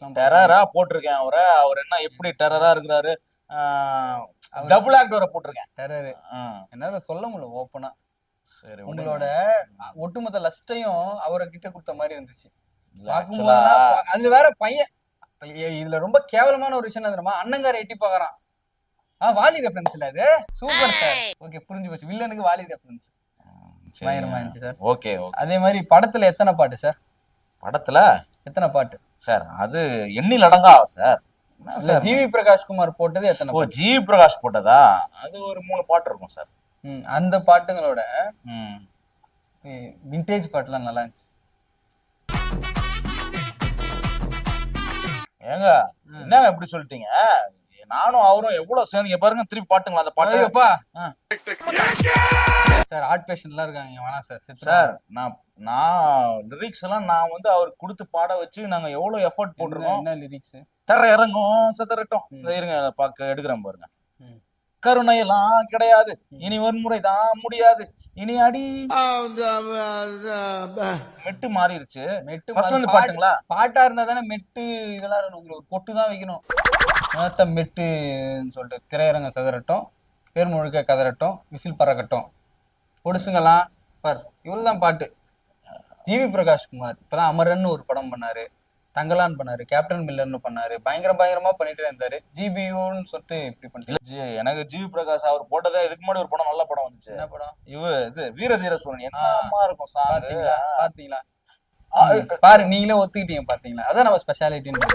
எல்லாம் டெரரா போட்டிருக்கேன் அவரை. அவர் என்ன எப்படி டெரரா இருக்கிறாரு. டபுள் ஆக்டரை போட்டிருக்கேன். டெரர் என்னால சொல்ல முடியல ஓப்பனா. சரி, உங்களோட ஒட்டுமொத்த லஸ்டையும் அவரை கிட்ட கொடுத்த மாதிரி இருந்துச்சு. ஆக்சுவலா அதுல வேற பையன் இதுல ரொம்ப கேவலமான ஒரு விஷயம் தெரியுமா, அண்ணங்கார எட்டி பாக்குறான். வாலி ரெஃபரன்ஸ் இல்ல அது. Super sir. ஓகே, புரிஞ்சு போச்சு. வில்லனுக்கு வாலி ரெஃபரன்ஸ். பயங்கரமா இருந்துச்சு சார். ஓகே. அதே மாதிரி படத்துல எத்தனை பாட்டு சார்? படத்துல எத்தனை பாட்டு சார்? அது எண்ணில் அடங்கா சார். ஜிவி பிரகாஷ் குமார் போட்டது எத்தனை? ஓ, ஜிவி பிரகாஷ் போட்டதா? அது ஒரு 3 பாட்டு இருக்கும் சார். அந்த பாட்டுங்களோட விண்டேஜ் பாட்டுலாம் நல்லா இருந்துச்சு. ஏங்க என்னங்க எப்படி சொல்லிட்டீங்க? நானும் அவரும் எவ்வளவு சேர்ந்தீங்க பாருங்க. திருப்பி பாட்டுங்களா அந்த பாட்டு? சார் ஆர்ட் பேஷன் எல்லாம் இருக்காங்க. வேணாம் சார். சார் நான் லிரிக்ஸ் எல்லாம் நான் வந்து அவருக்கு கொடுத்து பாட வச்சு நாங்க எவ்வளவு எஃபர்ட் போட்டிருக்கோம். என்ன லிரிக்ஸ்? தர இறங்கும் சதறட்டும். இருங்க பாக்க எடுக்கிறேன் பாருங்க. கருணை எல்லாம் கிடையாது, இனி வன்முறை தான் முடியாது, இனி அடி மெட்டு மாறிடுச்சு. மெட்டு ஃபர்ஸ்ட் வந்து பாட்டுங்களா? பாட்டா இருந்தா தானே மெட்டு இதெல்லாம் உங்களுக்கு ஒரு பொட்டு தான் வைக்கணும். மெட்டுன்னு சொல்லிட்டு திரையரங்க சதறட்டும், பேர் முழுக்க கதறட்டும், விசில் பறக்கட்டும், பொடுசுங்கலாம் பார். இவ்வளவுதான் பாட்டு. ஜிவி பிரகாஷ் குமார் இப்பதான் அமரன் ஒரு படம் பண்ணாரு, தங்கலான் பண்ணாரு, கேப்டன் மில்லர்னு பண்ணாரு. பயங்கரமா பண்ணிட்டே இருந்தாரு. ஜிபியூன்னு சொல்லிட்டு இப்படி பண்ணிட்டு. எனக்கு ஜிவி பிரகாஷ் அவர் போட்டதே இதுக்கு முன்னாடி ஒரு படம், நல்ல படம் வந்துச்சு. என்ன படம்? இது வீரதீர சூரன். என்னமா இருக்கும் சார்? பாத்தீங்களா? பாரு, நீங்களே ஒத்துக்கிட்டீங்க. பாத்தீங்களா? அதான் நம்ம ஸ்பெஷாலிட்டின்னு.